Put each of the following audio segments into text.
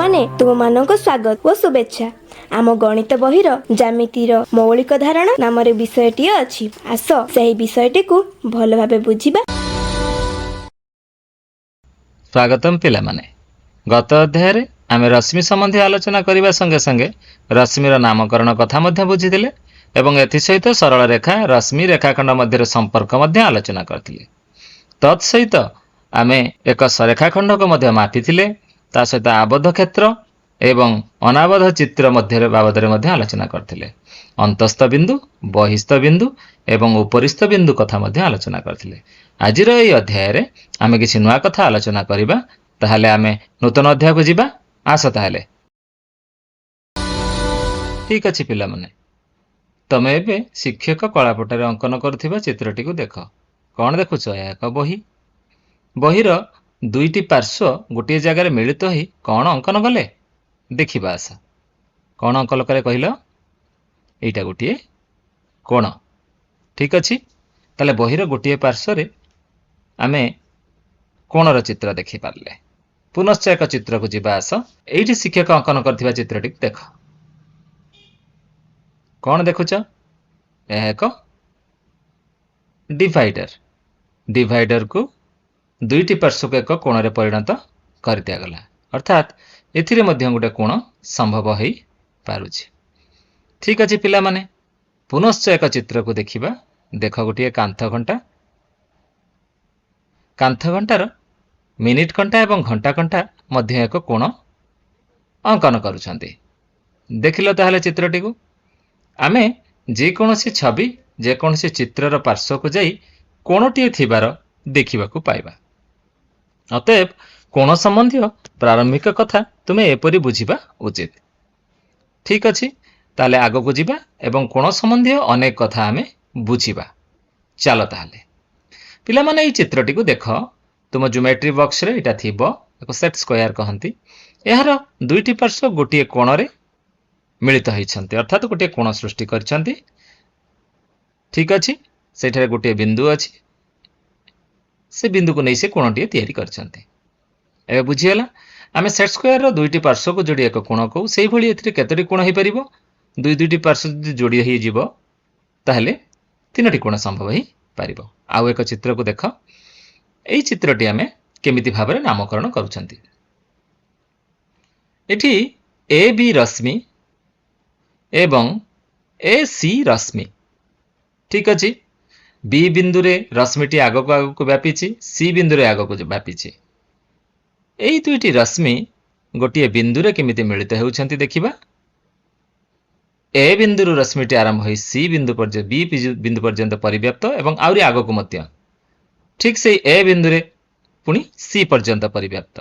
ମାନେ ତୁମମାନଙ୍କୁ ସ୍ୱାଗତ ଓ ଶୁଭେଚ୍ଛା। ଆମ ଗଣିତ ବହିର ଜ୍ୟାମିତିର ମୌଳିକ ଧାରଣା ନାମରେ ବିଷୟଟିଏ ଅଛି। ଆସ ସେହି ବିଷୟଟିକୁ ଭଲ ଭାବେ ବୁଝିବା। ସ୍ୱାଗତମ ପିଲାମାନେ। ଗତ ଅଧ୍ୟାୟରେ ଆମେ ରଶ୍ମି ସମ୍ବନ୍ଧୀୟ ଆଲୋଚନା କରିବା ସଙ୍ଗେ ସଙ୍ଗେ ରଶ୍ମିର ନାମକରଣ କଥା ମଧ୍ୟ ବୁଝିଥିଲେ ଏବଂ ଏଥିସହିତ ସରଳ ରେଖା ରଶ୍ମି ରେଖାଖଣ୍ଡ ମଧ୍ୟରେ ସମ୍ପର୍କ ମଧ୍ୟ ଆଲୋଚନା କରିଥିଲେ। ତତ୍ ସହିତ ଆମେ ଏକ ରେଖାଖଣ୍ଡକୁ ମଧ୍ୟ ମାପିଥିଲେ, ତା ସହିତ ଆବଦ୍ଧ କ୍ଷେତ୍ର ଏବଂ ଅନାବଦ୍ଧ ଚିତ୍ର ମଧ୍ୟରେ ବାବଦରେ ମଧ୍ୟ ଆଲୋଚନା କରିଥିଲେ। ଅନ୍ତସ୍ଥ ବିନ୍ଦୁ, ବହିସ୍ଥ ବିନ୍ଦୁ ଏବଂ ଉପରିସ୍ଥ ବିନ୍ଦୁ କଥା ମଧ୍ୟ ଆଲୋଚନା କରିଥିଲେ। ଆଜିର ଏହି ଅଧ୍ୟାୟରେ ଆମେ କିଛି ନୂଆ କଥା ଆଲୋଚନା କରିବା। ତାହେଲେ ଆମେ ନୂତନ ଅଧ୍ୟାୟକୁ ଯିବା। ଆସ ତାହେଲେ। ଠିକ ଅଛି ପିଲାମାନେ, ତମେ ଏବେ ଶିକ୍ଷକ କଳାପଟାରେ ଅଙ୍କନ କରୁଥିବା ଚିତ୍ରଟିକୁ ଦେଖ। କଣ ଦେଖୁଛ? ଏହା ଏକ ବହି। ବହିର ଦୁଇଟି ପାର୍ଶ୍ୱ ଗୋଟିଏ ଜାଗାରେ ମିଳିତ ହୋଇ କଣ ଅଙ୍କନ କଲେ? ଦେଖିବା ଆସ। କଣ ଅଙ୍କନ କଲେ କହିଲ? ଏଇଟା ଗୋଟିଏ କୋଣ। ଠିକ ଅଛି, ତାହେଲେ ବହିର ଗୋଟିଏ ପାର୍ଶ୍ୱରେ ଆମେ କୋଣର ଚିତ୍ର ଦେଖିପାରିଲେ। ପୁନଶ୍ଚ ଏକ ଚିତ୍ରକୁ ଯିବା ଆସ। ଏଇଠି ଶିକ୍ଷକ ଅଙ୍କନ କରିଥିବା ଚିତ୍ରଟିକୁ ଦେଖ। କଣ ଦେଖୁଛ? ଏହା ଏକ ଡିଭାଇଡର। ଡିଭାଇଡରକୁ ଦୁଇଟି ପାର୍ଶ୍ୱକୁ ଏକ କୋଣରେ ପରିଣତ କରିଦିଆଗଲା, ଅର୍ଥାତ୍ ଏଥିରେ ମଧ୍ୟ ଗୋଟେ କୋଣ ସମ୍ଭବ ହୋଇପାରୁଛି। ଠିକ ଅଛି ପିଲାମାନେ, ପୁନଶ୍ଚ ଏକ ଚିତ୍ରକୁ ଦେଖିବା। ଦେଖ, ଗୋଟିଏ କାନ୍ଥ ଘଣ୍ଟା। କାନ୍ଥ ଘଣ୍ଟାର ମିନିଟ୍ କଣ୍ଟା ଏବଂ ଘଣ୍ଟା କଣ୍ଟା ମଧ୍ୟ ଏକ କୋଣ ଅଙ୍କନ କରୁଛନ୍ତି। ଦେଖିଲ ତାହେଲେ ଚିତ୍ରଟିକୁ। ଆମେ ଯେକୌଣସି ଛବି, ଯେକୌଣସି ଚିତ୍ରର ପାର୍ଶ୍ୱକୁ ଯାଇ କୋଣଟିଏ ଥିବାର ଦେଖିବାକୁ ପାଇବା। ଅତଏବ କୋଣ ସମ୍ବନ୍ଧୀୟ ପ୍ରାରମ୍ଭିକ କଥା ତୁମେ ଏପରି ବୁଝିବା ଉଚିତ। ଠିକ ଅଛି, ତାହେଲେ ଆଗକୁ ଯିବା ଏବଂ କୋଣ ସମ୍ବନ୍ଧୀୟ ଅନେକ କଥା ଆମେ ବୁଝିବା। ଚାଲ ତାହେଲେ ପିଲାମାନେ, ଏହି ଚିତ୍ରଟିକୁ ଦେଖ। ତୁମ ଜିଓମେଟ୍ରି ବକ୍ସରେ ଏଇଟା ଥିବ, ଏକ ସେଟ୍ ସ୍କୋୟାର କହନ୍ତି। ଏହାର ଦୁଇଟି ପାର୍ଶ୍ୱ ଗୋଟିଏ କୋଣରେ ମିଳିତ ହୋଇଛନ୍ତି, ଅର୍ଥାତ୍ ଗୋଟିଏ କୋଣ ସୃଷ୍ଟି କରିଛନ୍ତି। ଠିକ ଅଛି, ସେଠାରେ ଗୋଟିଏ ବିନ୍ଦୁ ଅଛି। ସେ ବିନ୍ଦୁକୁ ନେଇ ସେ କୋଣଟିଏ ତିଆରି କରିଛନ୍ତି। ଏବେ ବୁଝିଗଲା। ଆମେ ସେଟ୍ ସ୍କୋୟାରର ଦୁଇଟି ପାର୍ଶ୍ୱକୁ ଯୋଡ଼ି ଏକ କୋଣ କହୁ। ସେଇଭଳି ଏଥିରେ କେତୋଟି କୋଣ ହୋଇପାରିବ? ଦୁଇଟି ପାର୍ଶ୍ୱ ଯଦି ଯୋଡ଼ି ହୋଇଯିବ ତାହେଲେ ତିନୋଟି କୋଣ ସମ୍ଭବ ହୋଇପାରିବ। ଆଉ ଏକ ଚିତ୍ରକୁ ଦେଖ। ଏହି ଚିତ୍ରଟି ଆମେ କେମିତି ଭାବରେ ନାମକରଣ କରୁଛନ୍ତି। ଏଠି ଏ ବି ରଶ୍ମି ଏବଂ ଏ ସି ରଶ୍ମି। ଠିକ ଅଛି, ବି ବିନ୍ଦୁରେ ରଶ୍ମିଟି ଆଗକୁ ଆଗକୁ ବ୍ୟାପିଛି, ସି ବିନ୍ଦୁରେ ଆଗକୁ ବ୍ୟାପିଛି। ଏହି ଦୁଇଟି ରଶ୍ମି ଗୋଟିଏ ବିନ୍ଦୁରେ କେମିତି ମିଳିତ ହେଉଛନ୍ତି ଦେଖିବା। ଏ ବିନ୍ଦୁରୁ ରଶ୍ମିଟି ଆରମ୍ଭ ହୋଇ ସି ବିନ୍ଦୁ ପର୍ଯ୍ୟନ୍ତ, ବି ବିନ୍ଦୁ ପର୍ଯ୍ୟନ୍ତ ପରିବ୍ୟାପ୍ତ ଏବଂ ଆହୁରି ଆଗକୁ ମଧ୍ୟ ଠିକ ସେଇ ଏ ବିନ୍ଦୁରେ ପୁଣି ସି ପର୍ଯ୍ୟନ୍ତ ପରିବ୍ୟାପ୍ତ,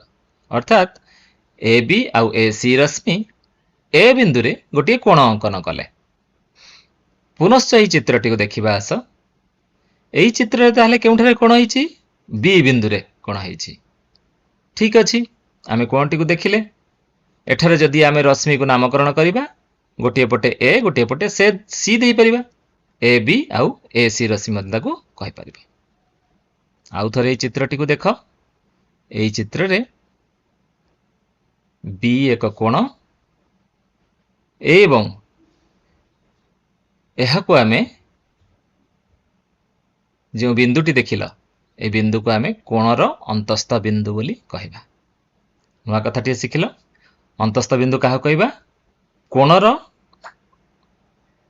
ଅର୍ଥାତ୍ ଏ ବି ଆଉ ଏ ସି ରଶ୍ମି ଏ ବିନ୍ଦୁରେ ଗୋଟିଏ କୋଣ ଅଙ୍କନ କଲେ। ପୁନଶ୍ଚ ଏହି ଚିତ୍ରଟିକୁ ଦେଖିବା ଆସ। ଏହି ଚିତ୍ରରେ ତାହେଲେ କେଉଁଠାରେ କୋଣ ହେଇଛି? ବି ବିନ୍ଦୁରେ କୋଣ ହେଇଛି। ଠିକ ଅଛି, ଆମେ କୋଣଟିକୁ ଦେଖିଲେ। ଏଠାରେ ଯଦି ଆମେ ରଶ୍ମିକୁ ନାମକରଣ କରିବା, ଗୋଟିଏ ପଟେ ଏ, ଗୋଟିଏ ପଟେ ସି ଦେଇପାରିବା। ଏ ବି ଆଉ ଏ ସି ରଶ୍ମି ମଧ୍ୟ ତାକୁ କହିପାରିବା। ଆଉ ଥରେ ଏହି ଚିତ୍ରଟିକୁ ଦେଖ। ଏହି ଚିତ୍ରରେ ବି ଏକ କୋଣ ଏବଂ ଏହାକୁ ଆମେ ଯେଉଁ ବିନ୍ଦୁଟି ଦେଖିଲ, এই ବିନ୍ଦୁକୁ ଆମେ କୋଣର ଅନ୍ତସ୍ଥ ବିନ୍ଦୁ ବୋଲି କହିବା। ନୂଆ କଥାଟିଏ ଶିଖିଲ। ଅନ୍ତସ୍ଥ ବିନ୍ଦୁ କାହାକୁ କହିବା? କୋଣର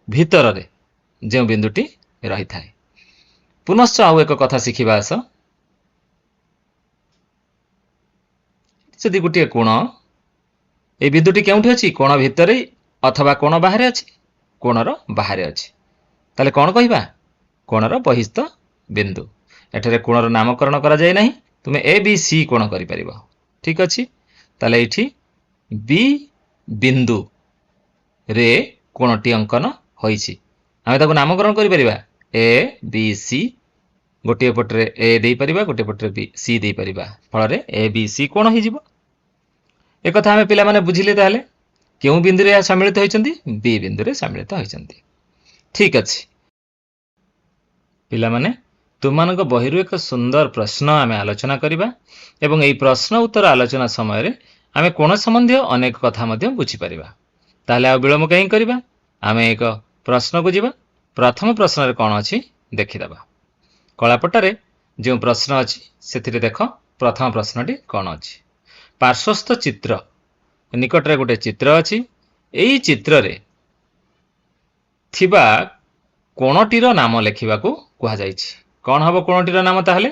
ଭିତରରେ ଯେଉଁ ବିନ୍ଦୁଟି ରହିଥାଏ। ପୁନଶ୍ଚ ଆଉ ଏକ କଥା ଶିଖିବା ଆସ। ଯଦି ଗୋଟିଏ କୋଣ, এই ବିନ୍ଦୁଟି କେଉଁଠି ଅଛି? କୋଣ ଭିତରେ ଅଥବା କୋଣ ବାହାରେ ଅଛି? କୋଣର ବାହାରେ ଅଛି। ତାହେଲେ କଣ କହିବା? କୋଣର ବହିସ୍ଥ ବିନ୍ଦୁ। ଏଠାରେ କୋଣର ନାମକରଣ କରାଯାଏ ନାହିଁ, ତୁମେ ଏ ବି ସି କୋଣ କରିପାରିବ। ଠିକ ଅଛି, ତାହେଲେ ଏଇଠି ବି ବିନ୍ଦୁ ରେ କୋଣଟି ଅଙ୍କନ ହୋଇଛି। ଆମେ ତାକୁ ନାମକରଣ କରିପାରିବା ଏ ବି ସି। ଗୋଟିଏ ପଟରେ ଏ ଦେଇପାରିବା, ଗୋଟିଏ ପଟରେ ବି ସି ଦେଇପାରିବା, ଫଳରେ ଏ ବି ସି କୋଣ ହେଇଯିବ। ଏକଥା ଆମେ ପିଲାମାନେ ବୁଝିଲେ। ତାହେଲେ କେଉଁ ବିନ୍ଦୁରେ ଏହା ସମ୍ମିଳିତ ହୋଇଛନ୍ତି? ବି ବିନ୍ଦୁରେ ସମ୍ମିଳିତ ହୋଇଛନ୍ତି। ଠିକ ଅଛି ପିଲାମାନେ, ତୁମମାନଙ୍କ ବହିରୁ ଏକ ସୁନ୍ଦର ପ୍ରଶ୍ନ ଆମେ ଆଲୋଚନା କରିବା ଏବଂ ଏହି ପ୍ରଶ୍ନ ଉତ୍ତର ଆଲୋଚନା ସମୟରେ ଆମେ କୋଣ ସମ୍ବନ୍ଧୀୟ ଅନେକ କଥା ମଧ୍ୟ ବୁଝିପାରିବା। ତାହେଲେ ଆଉ ବିଳମ୍ବ କାହିଁକି କରିବା, ଆମେ ଏକ ପ୍ରଶ୍ନକୁ ଯିବା। ପ୍ରଥମ ପ୍ରଶ୍ନରେ କ'ଣ ଅଛି ଦେଖିଦେବା। କଳାପଟାରେ ଯେଉଁ ପ୍ରଶ୍ନ ଅଛି ସେଥିରେ ଦେଖ ପ୍ରଥମ ପ୍ରଶ୍ନଟି କ'ଣ ଅଛି। ପାର୍ଶ୍ୱସ୍ଥ ଚିତ୍ର ନିକଟରେ ଗୋଟେ ଚିତ୍ର ଅଛି। ଏହି ଚିତ୍ରରେ ଥିବା କୋଣଟିର ନାମ ଲେଖିବାକୁ କୁହାଯାଇଛି। କ'ଣ ହେବ କୋଣଟିର ନାମ? ତାହେଲେ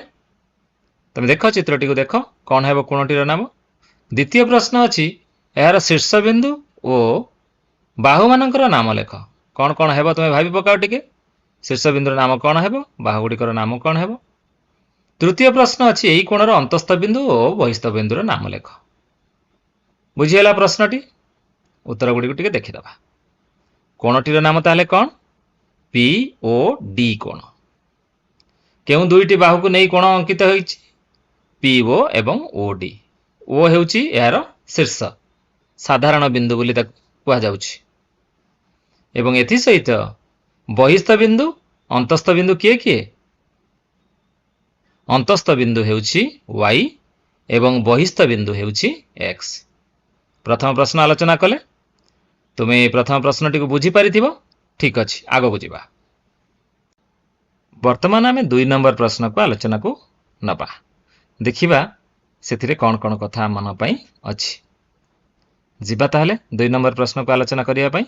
ତମେ ଦେଖ ଚିତ୍ରଟିକୁ ଦେଖ, କ'ଣ ହେବ କୋଣଟିର ନାମ। ଦ୍ୱିତୀୟ ପ୍ରଶ୍ନ ଅଛି ଏହାର ଶୀର୍ଷବିନ୍ଦୁ ଓ ବାହୁମାନଙ୍କର ନାମ ଲେଖ। କ'ଣ କ'ଣ ହେବ ତୁମେ ଭାବି ପକାଅ ଟିକେ। ଶୀର୍ଷବିନ୍ଦୁର ନାମ କ'ଣ ହେବ, ବାହୁଗୁଡ଼ିକର ନାମ କ'ଣ ହେବ। ତୃତୀୟ ପ୍ରଶ୍ନ ଅଛି ଏହି କୋଣର ଅନ୍ତସ୍ଥ ବିନ୍ଦୁ ଓ ବହିସ୍ଥ ବିନ୍ଦୁର ନାମ ଲେଖ। ବୁଝିହେଲା ପ୍ରଶ୍ନଟି? ଉତ୍ତର ଗୁଡ଼ିକୁ ଟିକେ ଦେଖିଦେବା। କୋଣଟିର ନାମ ତାହେଲେ କ'ଣ? ପି ଓ ଡି କୋଣ। କେଉଁ ଦୁଇଟି ବାହୁକୁ ନେଇ କୋଣ ଅଙ୍କିତ ହୋଇଛି? ପି ଓ ଏବଂ ଓ ଡି। ଓ ହେଉଛି ଏହାର ଶୀର୍ଷ ସାଧାରଣ ବିନ୍ଦୁ ବୋଲି ତାକୁ କୁହାଯାଉଛି। ଏବଂ ଏଥିସହିତ ବହିସ୍ଥ ବିନ୍ଦୁ, ଅନ୍ତସ୍ଥ ବିନ୍ଦୁ କିଏ କିଏ? ଅନ୍ତସ୍ଥ ବିନ୍ଦୁ ହେଉଛି y ଏବଂ ବହିସ୍ଥ ବିନ୍ଦୁ ହେଉଛି x। ପ୍ରଥମ ପ୍ରଶ୍ନ ଆଲୋଚନା କଲେ ତୁମେ ପ୍ରଥମ ପ୍ରଶ୍ନଟିକୁ ବୁଝିପାରିଥିବ। ଠିକ୍ ଅଛି, ଆଗକୁ ଯିବା। ବର୍ତ୍ତମାନ ଆମେ 2 ନମ୍ବର ପ୍ରଶ୍ନକୁ ଆଲୋଚନାକୁ ନେବା। ଦେଖିବା ସେଥିରେ କ'ଣ କ'ଣ କଥା ଆମ ପାଇଁ ଅଛି। ଯିବା ତାହେଲେ 2 ନମ୍ବର ପ୍ରଶ୍ନକୁ ଆଲୋଚନା କରିବା ପାଇଁ।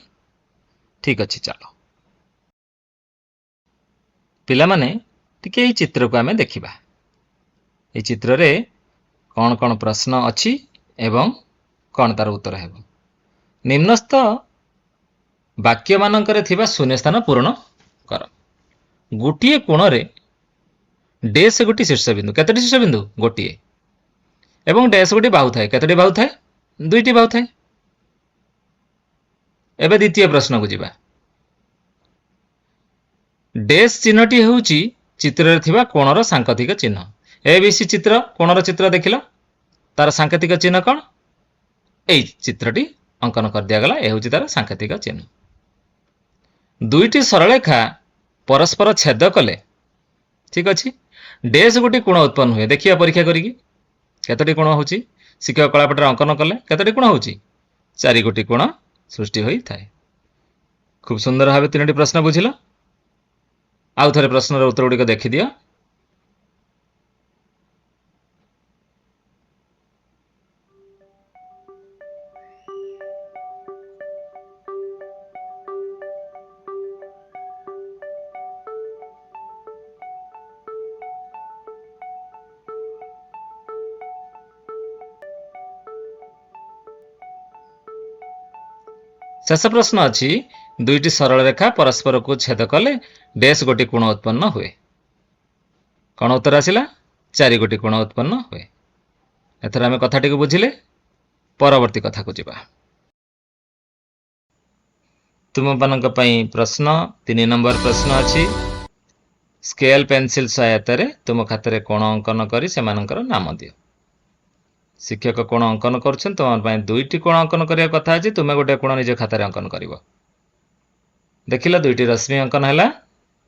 ଠିକ୍ ଅଛି, ଚାଲ ପିଲାମାନେ ଟିକେ ଏହି ଚିତ୍ରକୁ ଆମେ ଦେଖିବା। ଏହି ଚିତ୍ରରେ କ'ଣ କ'ଣ ପ୍ରଶ୍ନ ଅଛି ଏବଂ କ'ଣ ତାର ଉତ୍ତର ହେବ। ନିମ୍ନସ୍ଥ ବାକ୍ୟମାନଙ୍କରେ ଥିବା ଶୂନ୍ୟସ୍ଥାନ ପୂରଣ କର। ଗୋଟିଏ କୋଣରେ ଡେସ୍ ଗୋଟି ଶୀର୍ଷବିନ୍ଦୁ। କେତୋଟି ଶୀର୍ଷବିନ୍ଦୁ? ଗୋଟିଏ। ଏବଂ ଡେସ୍ ଗୋଟି ବାହୁ ଥାଏ। କେତୋଟି ବାହୁ ଥାଏ? 2ଟି ବାହୁ ଥାଏ। ଏବେ ଦ୍ୱିତୀୟ ପ୍ରଶ୍ନକୁ ଯିବା। ଡେସ୍ ଚିହ୍ନଟି ହେଉଛି ଚିତ୍ରରେ ଥିବା କୋଣର ସାଙ୍କେତିକ ଚିହ୍ନ। ABC ଚିତ୍ର, କୋଣର ଚିତ୍ର ଦେଖିଲ, ତାର ସାଙ୍କେତିକ ଚିହ୍ନ କ'ଣ? এই ଚିତ୍ରଟି ଅଙ୍କନ କରିଦିଆଗଲା। ଏ ହେଉଛି ତାର ସାଙ୍କେତିକ ଚିହ୍ନ। 2ଟି ସରଳରେଖା ପରସ୍ପର ଛେଦ କଲେ, ଠିକ୍ ଅଛି, ଡେସ୍ ଗୋଟି କୋଣ ଉତ୍ପନ୍ନ ହୁଏ। ଦେଖିବା ପରୀକ୍ଷା କରିକି କେତୋଟି କୋଣ ହେଉଛି। ଶିକ୍ଷକ କଳାପଟରେ ଅଙ୍କନ କଲେ କେତୋଟି କୋଣ ହେଉଛି? 4 ଗୋଟି କୋଣ ସୃଷ୍ଟି ହୋଇଥାଏ। ଖୁବ୍ ସୁନ୍ଦର ଭାବେ 3ଟି ପ୍ରଶ୍ନ ବୁଝିଲ। ଆଉ ଥରେ ପ୍ରଶ୍ନର ଉତ୍ତର ଗୁଡ଼ିକ ଦେଖିଦିଅ। ଶେଷ ପ୍ରଶ୍ନ ଅଛି 2ଟି ସରଳ ରେଖା ପରସ୍ପରକୁ ଛେଦ କଲେ ଡେସ୍ ଗୋଟି କୋଣ ଉତ୍ପନ୍ନ ହୁଏ। କ'ଣ ଉତ୍ତର ଆସିଲା? 4 ଗୋଟି କୋଣ ଉତ୍ପନ୍ନ ହୁଏ। ଏଥର ଆମେ କଥାଟିକୁ ବୁଝିଲେ ପରବର୍ତ୍ତୀ କଥାକୁ ଯିବା। ତୁମମାନଙ୍କ ପାଇଁ ପ୍ରଶ୍ନ 3 ନମ୍ବର ପ୍ରଶ୍ନ ଅଛି। ସ୍କେଲ ପେନ୍ସିଲ ସହାୟତାରେ ତୁମ ଖାତାରେ କୋଣ ଅଙ୍କନ କରି ସେମାନଙ୍କର ନାମ ଦିଅ। ଶିକ୍ଷକ କୋଣ ଅଙ୍କନ କରୁଛନ୍ତି, ତୁମ ପାଇଁ 2ଟି କୋଣ ଅଙ୍କନ କରିବା କଥା ଅଛି। ତୁମେ ଗୋଟେ କୋଣ ନିଜ ଖାତାରେ ଅଙ୍କନ କରିବ। ଦେଖିଲ 2ଟି ରଶ୍ମି ଅଙ୍କନ ହେଲା।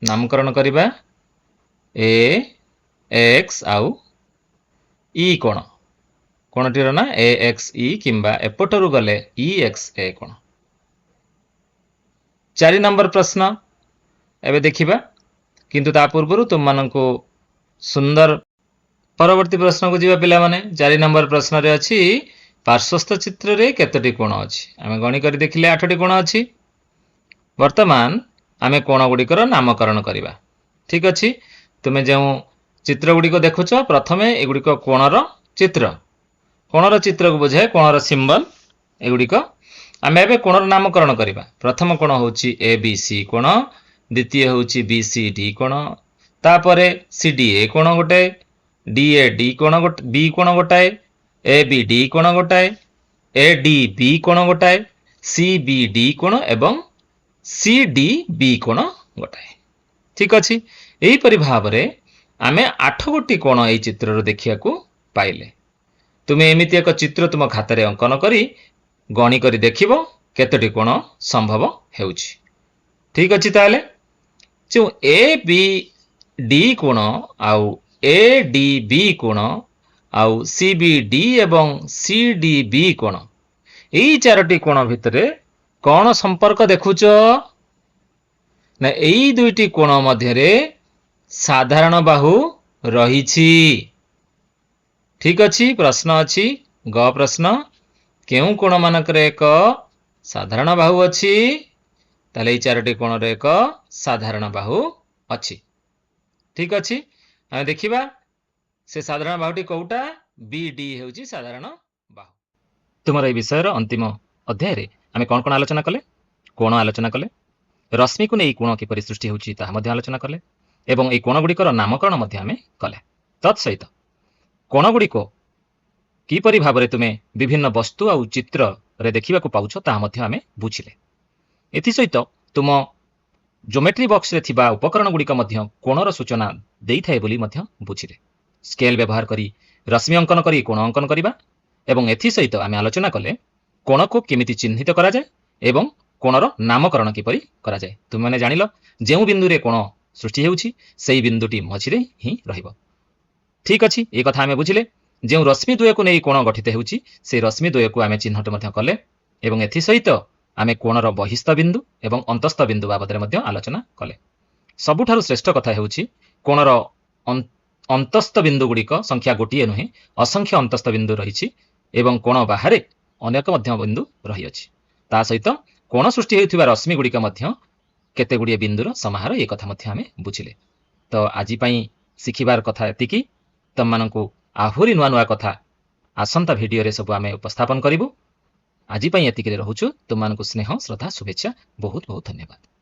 ନାମକରଣ କରିବା ଏ ଏକ୍ସ ଆଉ ଇ କୋଣ। କୋଣଟିର ନା ଏ ଏକ୍ସ ଇ କିମ୍ବା ଏପଟରୁ ଗଲେ ଇ ଏକ୍ସ ଏ କୋଣ। 4 ନମ୍ବର ପ୍ରଶ୍ନ ଏବେ ଦେଖିବା, କିନ୍ତୁ ତା ପୂର୍ବରୁ ତୁମମାନଙ୍କୁ ସୁନ୍ଦର ପରବର୍ତ୍ତୀ ପ୍ରଶ୍ନକୁ ଯିବା ପିଲାମାନେ। 4 ନମ୍ବର ପ୍ରଶ୍ନରେ ଅଛି ପାର୍ଶ୍ୱସ୍ଥ ଚିତ୍ରରେ କେତୋଟି କୋଣ ଅଛି? ଆମେ ଗଣି କରି ଦେଖିଲେ 8ଟି କୋଣ ଅଛି। ବର୍ତ୍ତମାନ ଆମେ କୋଣ ଗୁଡ଼ିକର ନାମକରଣ କରିବା। ଠିକ୍ ଅଛି, ତୁମେ ଯେଉଁ ଚିତ୍ର ଗୁଡ଼ିକ ଦେଖୁଛ ପ୍ରଥମେ ଏଗୁଡ଼ିକ କୋଣର ଚିତ୍ର। କୋଣର ଚିତ୍ରକୁ ବୁଝାଏ କୋଣର ସିମ୍ବଲ ଏଗୁଡ଼ିକ। ଆମେ ଏବେ କୋଣର ନାମକରଣ କରିବା। ପ୍ରଥମ କୋଣ ହେଉଛି ABC କୋଣ, ଦ୍ୱିତୀୟ ହେଉଛି BCD କୋଣ, ତାପରେ CDA କୋଣ ଗୋଟାଏ, DAD କୋଣ B କୋଣ ଗୋଟାଏ, ABD କୋଣ ଗୋଟାଏ, ADB କୋଣ ଗୋଟାଏ, CBD କୋଣ ଏବଂ CDB କୋଣ ଗୋଟାଏ। ଠିକ୍ ଅଛି, ଏହିପରି ଭାବରେ ଆମେ 8 ଗୋଟି କୋଣ ଏହି ଚିତ୍ରରୁ ଦେଖିବାକୁ ପାଇଲେ। ତୁମେ ଏମିତି ଏକ ଚିତ୍ର ତୁମ ଖାତାରେ ଅଙ୍କନ କରି ଗଣି କରି ଦେଖିବ କେତୋଟି କୋଣ ସମ୍ଭବ ହେଉଛି। ଠିକ୍ ଅଛି, ତାହେଲେ ଯେଉଁ ABD କୋଣ ଆଉ ADB କୋଣ ଆଉ CBD ଏବଂ CDB କୋଣ ଏଇ ଚାରୋଟି କୋଣ ଭିତରେ କଣ ସମ୍ପର୍କ ଦେଖୁଛ ନା ଏଇ ଦୁଇଟି କୋଣ ମଧ୍ୟରେ ସାଧାରଣ ବାହୁ ରହିଛି। ଠିକ ଅଛି, ପ୍ରଶ୍ନ ଅଛି ଗ ପ୍ରଶ୍ନ, କେଉଁ କୋଣ ମାନଙ୍କରେ ଏକ ସାଧାରଣ ବାହୁ ଅଛି? ତାହେଲେ ଏଇ ଚାରୋଟି କୋଣରେ ଏକ ସାଧାରଣ ବାହୁ ଅଛି। ଠିକ ଅଛି, ଆମେ ଦେଖିବା ସେ ସାଧାରଣ ବାହୁଟି କୋଉଟା? BD ହେଉଛି ସାଧାରଣ ବାହୁ। ତୁମର এই ବିଷୟର ଅନ୍ତିମ ଅଧ୍ୟାୟରେ ଆମେ କଣ କଣ ଆଲୋଚନା କଲେ? କୋଣ ଆଲୋଚନା କଲେ, ରଶ୍ମିକୁ ନେଇ କୋଣ କିପରି ସୃଷ୍ଟି ହେଉଛି ତାହା ମଧ୍ୟ ଆଲୋଚନା କଲେ ଏବଂ এই କୋଣଗୁଡ଼ିକର ନାମକରଣ ମଧ୍ୟ ଆମେ କଲେ। ତତ୍ସହିତ କୋଣଗୁଡ଼ିକ କିପରି ଭାବରେ ତୁମେ ବିଭିନ୍ନ ବସ୍ତୁ ଆଉ ଚିତ୍ରରେ ଦେଖିବାକୁ ପାଉଛ ତାହା ମଧ୍ୟ ଆମେ ବୁଝିଲେ। ଏଥିସହିତ ତୁମ ଜୋମେଟ୍ରି ବକ୍ସରେ ଥିବା ଉପକରଣଗୁଡ଼ିକ ମଧ୍ୟ କୋଣର ସୂଚନା ଦେଇଥାଏ ବୋଲି ମଧ୍ୟ ବୁଝିଲେ। ସ୍କେଲ ବ୍ୟବହାର କରି ରଶ୍ମି ଅଙ୍କନ କରି କୋଣ ଅଙ୍କନ କରିବା ଏବଂ ଏଥିସହିତ ଆମେ ଆଲୋଚନା କଲେ କୋଣକୁ କେମିତି ଚିହ୍ନିତ କରାଯାଏ ଏବଂ କୋଣର ନାମକରଣ କିପରି କରାଯାଏ। ତୁମେମାନେ ଜାଣିଲ ଯେଉଁ ବିନ୍ଦୁରେ କୋଣ ସୃଷ୍ଟି ହେଉଛି ସେହି ବିନ୍ଦୁଟି ମଝିରେ ହିଁ ରହିବ। ଠିକ ଅଛି, ଏ କଥା ଆମେ ବୁଝିଲେ। ଯେଉଁ ରଶ୍ମି ଦ୍ୱୟକୁ ନେଇ କୋଣ ଗଠିତ ହେଉଛି ସେହି ରଶ୍ମି ଦ୍ୱୟକୁ ଆମେ ଚିହ୍ନଟ ମଧ୍ୟ କଲେ ଏବଂ ଏଥିସହିତ ଆମେ କୋଣର ବହିସ୍ଥ ବିନ୍ଦୁ ଏବଂ ଅନ୍ତସ୍ଥ ବିନ୍ଦୁ ବାବଦରେ ମଧ୍ୟ ଆଲୋଚନା କଲେ। ସବୁଠାରୁ ଶ୍ରେଷ୍ଠ କଥା ହେଉଛି କୋଣର ଅନ୍ତସ୍ଥ ବିନ୍ଦୁ ଗୁଡ଼ିକ ସଂଖ୍ୟା ଗୋଟିଏ ନୁହେଁ, ଅସଂଖ୍ୟ ଅନ୍ତସ୍ଥ ବିନ୍ଦୁ ରହିଛି ଏବଂ କୋଣ ବାହାରେ ଅନେକ ମଧ୍ୟ ବିନ୍ଦୁ ରହିଅଛି। ତା ସହିତ କୋଣ ସୃଷ୍ଟି ହେଉଥିବା ରଶ୍ମି ଗୁଡ଼ିକ ମଧ୍ୟ କେତେ ଗୁଡ଼ିଏ ବିନ୍ଦୁର ସମାହାର, ଏ କଥା ମଧ୍ୟ ଆମେ ବୁଝିଲେ। ତ ଆଜି ପାଇଁ ଶିଖିବାର କଥା ଏତିକି। ତମମାନଙ୍କୁ ଆହୁରି ନୂଆ ନୂଆ କଥା ଆସନ୍ତା ଭିଡ଼ିଓରେ ସବୁ ଆମେ ଉପସ୍ଥାପନ କରିବୁ। ଆଜି ପାଇଁ ଏତିକିରେ ରହୁଛୁ। ତୁମମାନଙ୍କୁ ସ୍ନେହ, ଶ୍ରଦ୍ଧା, ଶୁଭେଚ୍ଛା। ବହୁତ ବହୁତ ଧନ୍ୟବାଦ।